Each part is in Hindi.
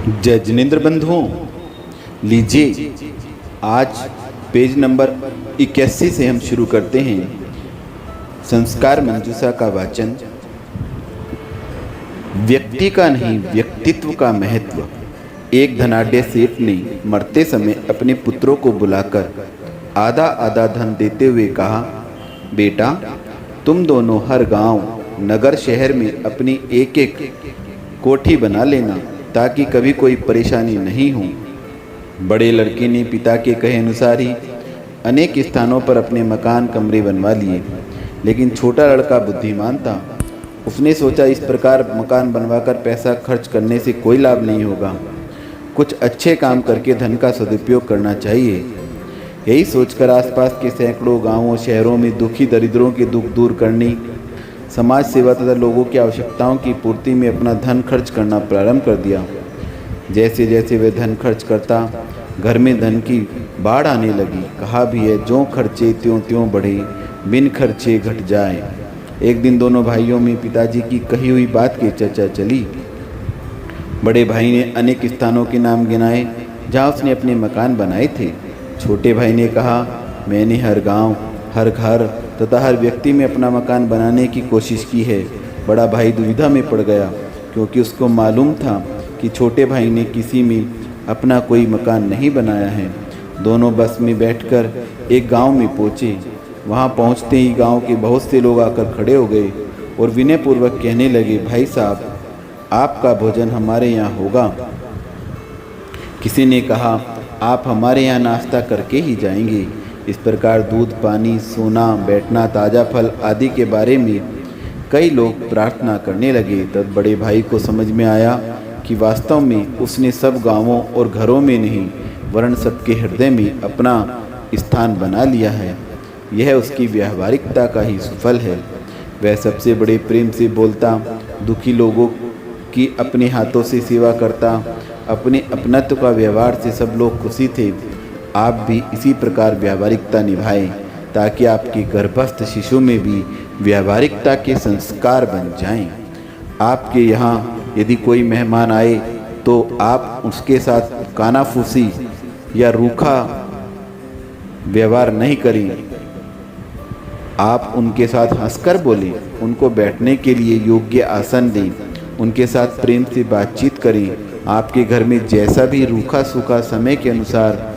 जय जिनेंद्र बंधुओं, लीजिए आज पेज नंबर 81 से हम शुरू करते हैं संस्कार मंजूषा का वाचन। व्यक्ति का नहीं व्यक्तित्व का महत्व। एक धनाढ्य सेठ ने मरते समय अपने पुत्रों को बुलाकर आधा आधा धन देते हुए कहा, बेटा तुम दोनों हर गांव, नगर, शहर में अपनी एक एक कोठी बना लेना ताकि कभी कोई परेशानी नहीं हो। बड़े लड़के ने पिता के कहे अनुसार ही अनेक स्थानों पर अपने मकान कमरे बनवा लिए, लेकिन छोटा लड़का बुद्धिमान था। उसने सोचा इस प्रकार मकान बनवाकर पैसा खर्च करने से कोई लाभ नहीं होगा, कुछ अच्छे काम करके धन का सदुपयोग करना चाहिए। यही सोचकर आसपास के सैकड़ों गांवों, शहरों में दुखी दरिद्रों के दुख दूर करने, समाज सेवा तथा लोगों की आवश्यकताओं की पूर्ति में अपना धन खर्च करना प्रारंभ कर दिया। जैसे जैसे वह धन खर्च करता, घर में धन की बाढ़ आने लगी। कहा भी है, जो खर्चे त्यों त्यों बढ़े, बिन खर्चे घट जाए। एक दिन दोनों भाइयों में पिताजी की कही हुई बात की चर्चा चली। बड़े भाई ने अनेक स्थानों के नाम गिनाए जहाँ उसने अपने मकान बनाए थे। छोटे भाई ने कहा, मैंने हर गांव, हर घर तथा हर व्यक्ति में अपना मकान बनाने की कोशिश की है। बड़ा भाई दुविधा में पड़ गया, क्योंकि उसको मालूम था कि छोटे भाई ने किसी में अपना कोई मकान नहीं बनाया है। दोनों बस में बैठकर एक गांव में पहुँचे। वहां पहुंचते ही गांव के बहुत से लोग आकर खड़े हो गए और विनयपूर्वक कहने लगे, भाई साहब, आपका भोजन हमारे यहाँ होगा। किसी ने कहा, आप हमारे यहाँ नाश्ता करके ही जाएंगे। इस प्रकार दूध, पानी, सोना, बैठना, ताज़ा फल आदि के बारे में कई लोग प्रार्थना करने लगे। तब बड़े भाई को समझ में आया कि वास्तव में उसने सब गांवों और घरों में नहीं, वरन सबके हृदय में अपना स्थान बना लिया है। यह उसकी व्यावहारिकता का ही सुफल है। वह सबसे बड़े प्रेम से बोलता, दुखी लोगों की अपने हाथों से सेवा करता, अपने अपनत्व का व्यवहार से सब लोग खुशी थे। आप भी इसी प्रकार व्यावहारिकता निभाएं, ताकि आपके गर्भस्थ शिशु में भी व्यावहारिकता के संस्कार बन जाएं। आपके यहाँ यदि कोई मेहमान आए तो आप उसके साथ कानाफूसी या रूखा व्यवहार नहीं करें। आप उनके साथ हंसकर बोलें, उनको बैठने के लिए योग्य आसन दें, उनके साथ प्रेम से बातचीत करें। आपके घर में जैसा भी रूखा सूखा समय के अनुसार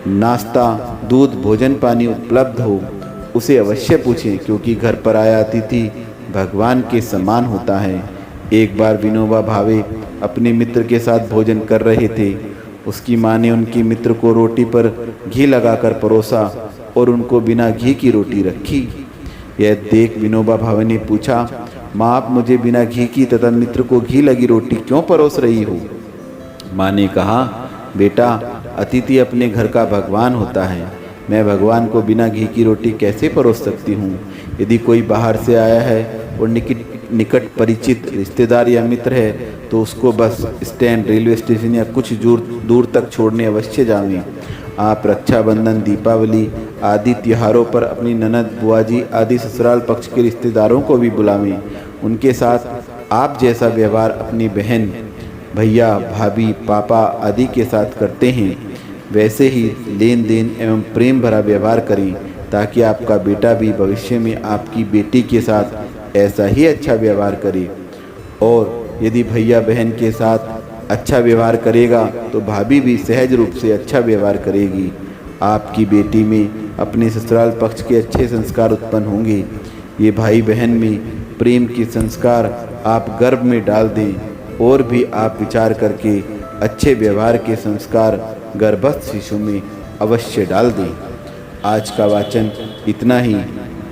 नाश्ता, दूध, भोजन, पानी उपलब्ध हो, उसे अवश्य पूछें, क्योंकि घर पर आया अतिथि भगवान के समान होता है। एक बार विनोबा भावे अपने मित्र के साथ भोजन कर रहे थे। उसकी माँ ने उनके मित्र को रोटी पर घी लगाकर परोसा और उनको बिना घी की रोटी रखी। यह देख विनोबा भावे ने पूछा, माँ, आप मुझे बिना घी की तथा मित्र को घी लगी रोटी क्यों परोस रही हो? माँ ने कहा, बेटा, अतिथि अपने घर का भगवान होता है। मैं भगवान को बिना घी की रोटी कैसे परोस सकती हूँ? यदि कोई बाहर से आया है और निकट परिचित रिश्तेदार या मित्र है तो उसको बस स्टैंड, रेलवे स्टेशन या कुछ दूर तक छोड़ने अवश्य जावें। आप रक्षाबंधन, दीपावली आदि त्योहारों पर अपनी ननद, बुआजी आदि ससुराल पक्ष के रिश्तेदारों को भी बुलावें। उनके साथ आप जैसा व्यवहार अपनी बहन, भैया, भाभी, पापा आदि के साथ करते हैं, वैसे ही लेन देन एवं प्रेम भरा व्यवहार करें, ताकि आपका बेटा भी भविष्य में आपकी बेटी के साथ ऐसा ही अच्छा व्यवहार करे। और यदि भैया बहन के साथ अच्छा व्यवहार करेगा तो भाभी भी सहज रूप से अच्छा व्यवहार करेगी। आपकी बेटी में अपने ससुराल पक्ष के अच्छे संस्कार उत्पन्न होंगे। ये भाई बहन में प्रेम के संस्कार आप गर्भ में डाल दें, और भी आप विचार करके अच्छे व्यवहार के संस्कार गर्भस्थ शिशु में अवश्य डाल दें। आज का वाचन इतना ही।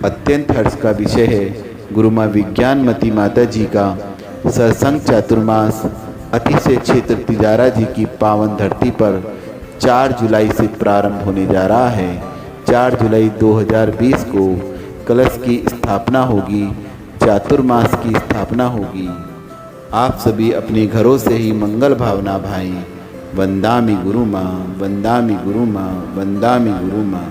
अत्यंत हर्ष का विषय है गुरु माँ विज्ञानमती माता जी का सरसंघ चातुर्मास अतिशय क्षेत्र तिजारा जी की पावन धरती पर 4 जुलाई से प्रारंभ होने जा रहा है। 4 जुलाई 2020 को कलश की स्थापना होगी, चातुर्मास की स्थापना होगी। आप सभी अपने घरों से ही मंगल भावना भाएं। वंदामि गुरु माँ, वंदामि गुरु माँ, वंदामि गुरु माँ।